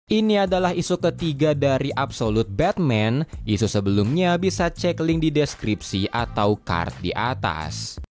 Ini adalah isu ketiga dari Absolute Batman. Isu sebelumnya bisa cek link di deskripsi atau card di atas.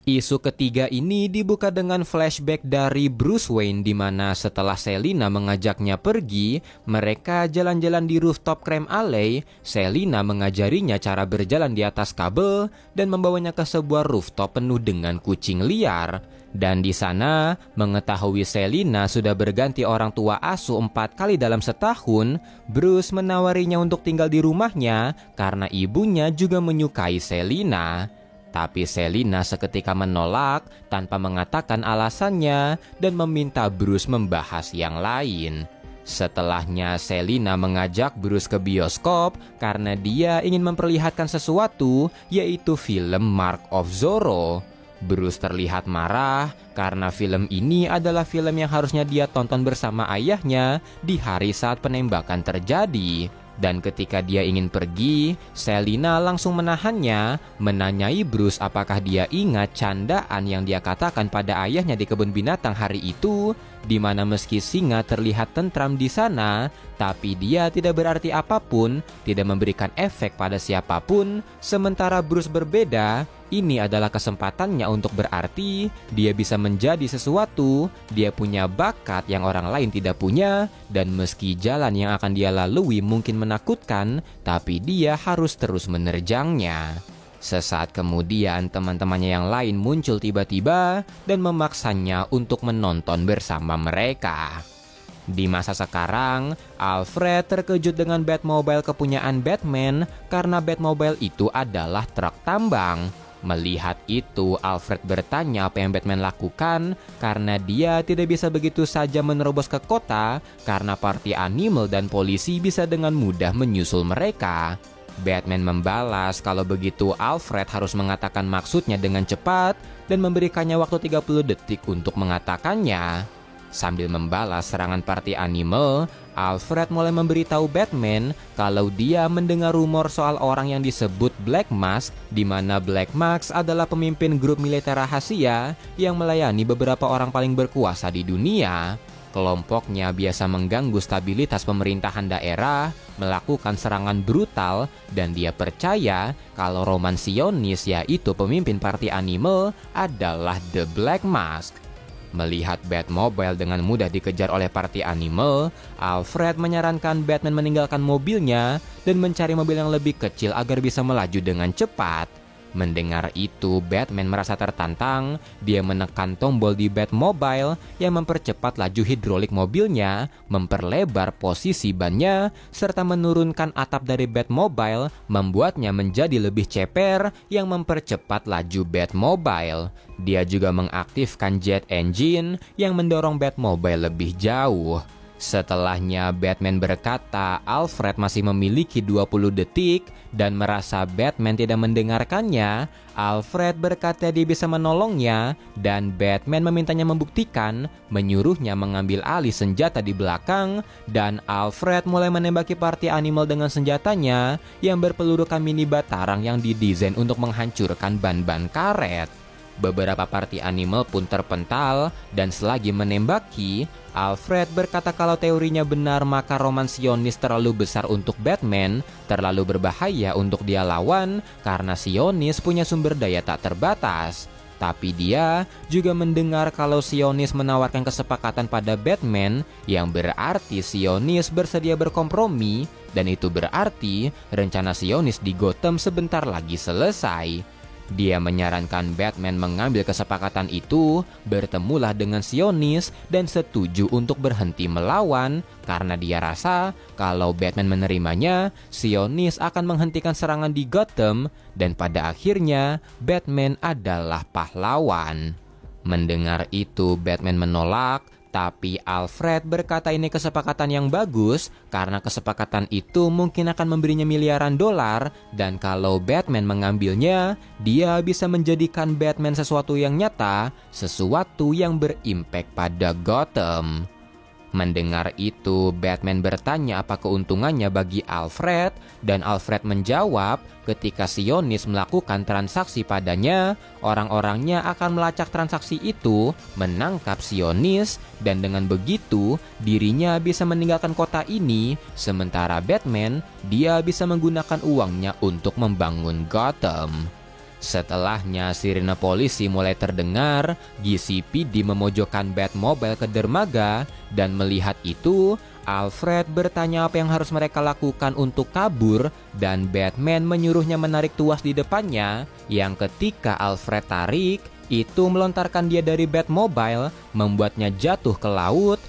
Isu ketiga ini dibuka dengan flashback dari Bruce Wayne di mana setelah Selina mengajaknya pergi, mereka jalan-jalan di rooftop Crime Alley. Selina mengajarinya cara berjalan di atas kabel dan membawanya ke sebuah rooftop penuh dengan kucing liar. Dan di sana, mengetahui Selina sudah berganti orang tua asuh 4 kali dalam setahun, Bruce menawarinya untuk tinggal di rumahnya karena ibunya juga menyukai Selina. Tapi Selina seketika menolak tanpa mengatakan alasannya dan meminta Bruce membahas yang lain. Setelahnya Selina mengajak Bruce ke bioskop karena dia ingin memperlihatkan sesuatu, yaitu film Mark of Zorro. Bruce terlihat marah karena film ini adalah film yang harusnya dia tonton bersama ayahnya di hari saat penembakan terjadi. Dan ketika dia ingin pergi, Selina langsung menahannya, menanyai Bruce apakah dia ingat candaan yang dia katakan pada ayahnya di kebun binatang hari itu, di mana meski singa terlihat tentram di sana, tapi dia tidak berarti apapun, tidak memberikan efek pada siapapun, sementara Bruce berbeda. Ini adalah kesempatannya untuk berarti dia bisa menjadi sesuatu, dia punya bakat yang orang lain tidak punya, dan meski jalan yang akan dia lalui mungkin menakutkan, tapi dia harus terus menerjangnya. Sesaat kemudian teman-temannya yang lain muncul tiba-tiba dan memaksanya untuk menonton bersama mereka. Di masa sekarang, Alfred terkejut dengan Batmobile kepunyaan Batman karena Batmobile itu adalah truk tambang. Melihat itu, Alfred bertanya apa yang Batman lakukan karena dia tidak bisa begitu saja menerobos ke kota karena party animal dan polisi bisa dengan mudah menyusul mereka. Batman membalas kalau begitu Alfred harus mengatakan maksudnya dengan cepat dan memberikannya waktu 30 detik untuk mengatakannya. Sambil membalas serangan party animal, Alfred mulai memberitahu Batman kalau dia mendengar rumor soal orang yang disebut Black Mask, di mana Black Mask adalah pemimpin grup militer rahasia yang melayani beberapa orang paling berkuasa di dunia. Kelompoknya biasa mengganggu stabilitas pemerintahan daerah, melakukan serangan brutal, dan dia percaya kalau Roman Sionis, yaitu pemimpin party animal, adalah The Black Mask. Melihat Batmobile dengan mudah dikejar oleh party animal, Alfred menyarankan Batman meninggalkan mobilnya dan mencari mobil yang lebih kecil agar bisa melaju dengan cepat. Mendengar itu, Batman merasa tertantang. Dia menekan tombol di Batmobile yang mempercepat laju hidrolik mobilnya, memperlebar posisi bannya, serta menurunkan atap dari Batmobile, membuatnya menjadi lebih ceper yang mempercepat laju Batmobile. Dia juga mengaktifkan jet engine yang mendorong Batmobile lebih jauh. Setelahnya Batman berkata Alfred masih memiliki 20 detik dan merasa Batman tidak mendengarkannya. Alfred berkata dia bisa menolongnya dan Batman memintanya membuktikan, menyuruhnya mengambil alih senjata di belakang dan Alfred mulai menembaki party animal dengan senjatanya yang berpelurukan mini batarang yang didesain untuk menghancurkan ban-ban karet. Beberapa party animal pun terpental dan selagi menembaki, Alfred berkata kalau teorinya benar maka Roman Sionis terlalu besar untuk Batman, terlalu berbahaya untuk dia lawan karena Sionis punya sumber daya tak terbatas. Tapi dia juga mendengar kalau Sionis menawarkan kesepakatan pada Batman yang berarti Sionis bersedia berkompromi dan itu berarti rencana Sionis di Gotham sebentar lagi selesai. Dia menyarankan Batman mengambil kesepakatan itu, bertemulah dengan Sionis dan setuju untuk berhenti melawan karena dia rasa kalau Batman menerimanya, Sionis akan menghentikan serangan di Gotham dan pada akhirnya Batman adalah pahlawan. Mendengar itu Batman menolak, tapi Alfred berkata ini kesepakatan yang bagus karena kesepakatan itu mungkin akan memberinya miliaran dolar dan kalau Batman mengambilnya, dia bisa menjadikan Batman sesuatu yang nyata, sesuatu yang berimpact pada Gotham. Mendengar itu, Batman bertanya apa keuntungannya bagi Alfred, dan Alfred menjawab ketika Sionis melakukan transaksi padanya, orang-orangnya akan melacak transaksi itu, menangkap Sionis, dan dengan begitu dirinya bisa meninggalkan kota ini, sementara Batman, dia bisa menggunakan uangnya untuk membangun Gotham. Setelahnya sirine polisi mulai terdengar, GCPD memojokkan Batmobile ke dermaga, dan melihat itu, Alfred bertanya apa yang harus mereka lakukan untuk kabur, dan Batman menyuruhnya menarik tuas di depannya, yang ketika Alfred tarik, itu melontarkan dia dari Batmobile, membuatnya jatuh ke laut.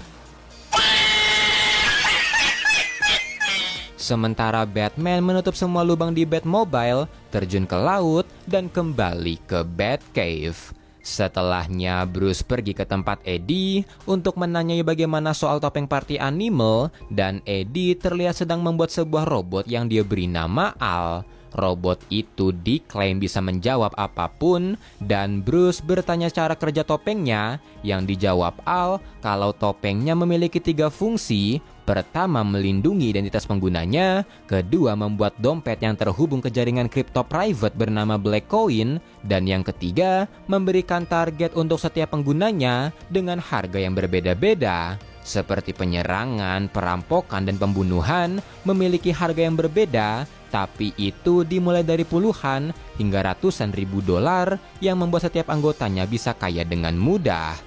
Sementara Batman menutup semua lubang di Batmobile, terjun ke laut, dan kembali ke Batcave. Setelahnya, Bruce pergi ke tempat Eddie untuk menanyai bagaimana soal topeng party animal, dan Eddie terlihat sedang membuat sebuah robot yang dia beri nama Al. Robot itu diklaim bisa menjawab apapun, dan Bruce bertanya cara kerja topengnya, yang dijawab Al kalau topengnya memiliki 3 fungsi. Pertama, melindungi identitas penggunanya. Kedua, membuat dompet yang terhubung ke jaringan kripto private bernama Black Coin. Dan yang ketiga, memberikan target untuk setiap penggunanya dengan harga yang berbeda-beda. Seperti penyerangan, perampokan, dan pembunuhan memiliki harga yang berbeda, tapi itu dimulai dari puluhan hingga ratusan ribu dolar yang membuat setiap anggotanya bisa kaya dengan mudah.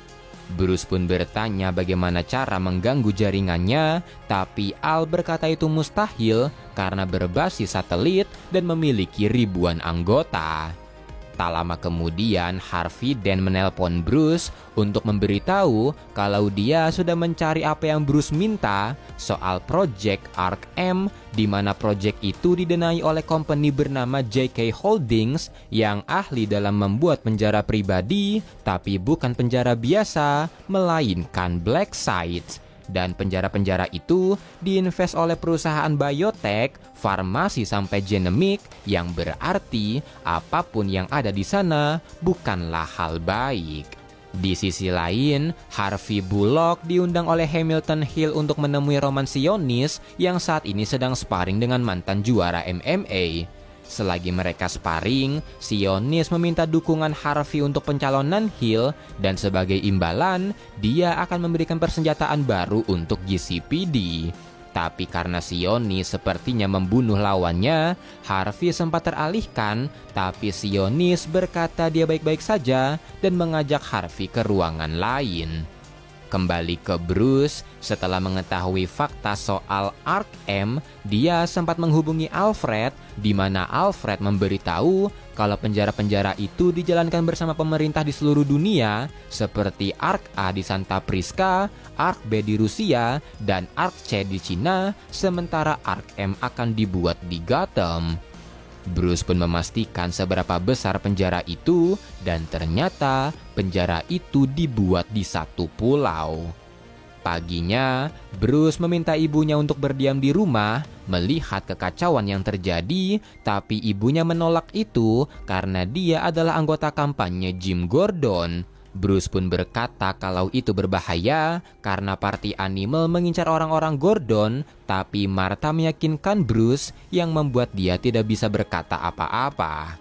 Bruce pun bertanya bagaimana cara mengganggu jaringannya, tapi Al berkata itu mustahil karena berbasis satelit dan memiliki ribuan anggota. Tak lama kemudian, Harvey Dent menelpon Bruce untuk memberitahu kalau dia sudah mencari apa yang Bruce minta soal Project Arkham, di mana proyek itu didanai oleh company bernama JK Holdings yang ahli dalam membuat penjara pribadi, tapi bukan penjara biasa, melainkan Black Sites. Dan penjara-penjara itu diinvest oleh perusahaan biotech, farmasi sampai genemik, yang berarti apapun yang ada di sana bukanlah hal baik. Di sisi lain, Harvey Bullock diundang oleh Hamilton Hill untuk menemui Roman Sionis yang saat ini sedang sparring dengan mantan juara MMA. Selagi mereka sparring, Sionis meminta dukungan Harvey untuk pencalonan Hill, dan sebagai imbalan, dia akan memberikan persenjataan baru untuk GCPD. Tapi karena Sionis sepertinya membunuh lawannya, Harvey sempat teralihkan, tapi Sionis berkata dia baik-baik saja dan mengajak Harvey ke ruangan lain. Kembali ke Bruce, setelah mengetahui fakta soal Arkham, dia sempat menghubungi Alfred, di mana Alfred memberitahu kalau penjara-penjara itu dijalankan bersama pemerintah di seluruh dunia, seperti Ark-A di Santa Prisca, Ark-B di Rusia, dan Ark-C di Cina, sementara Arkham akan dibuat di Gotham. Bruce pun memastikan seberapa besar penjara itu, dan ternyata penjara itu dibuat di satu pulau. Paginya, Bruce meminta ibunya untuk berdiam di rumah, melihat kekacauan yang terjadi, tapi ibunya menolak itu karena dia adalah anggota kampanye Jim Gordon. Bruce pun berkata kalau itu berbahaya karena party animal mengincar orang-orang Gordon, tapi Martha meyakinkan Bruce yang membuat dia tidak bisa berkata apa-apa.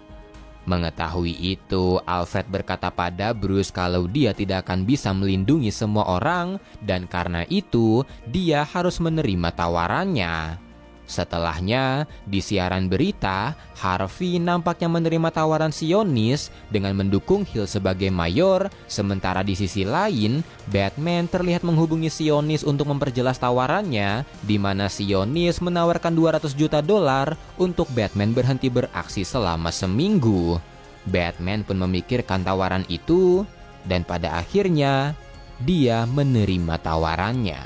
Mengetahui itu, Alfred berkata pada Bruce kalau dia tidak akan bisa melindungi semua orang, dan karena itu dia harus menerima tawarannya. Setelahnya, di siaran berita, Harvey nampaknya menerima tawaran Sionis dengan mendukung Hill sebagai mayor, sementara di sisi lain, Batman terlihat menghubungi Sionis untuk memperjelas tawarannya, di mana Sionis menawarkan 200 juta dolar untuk Batman berhenti beraksi selama seminggu. Batman pun memikirkan tawaran itu, dan pada akhirnya, dia menerima tawarannya.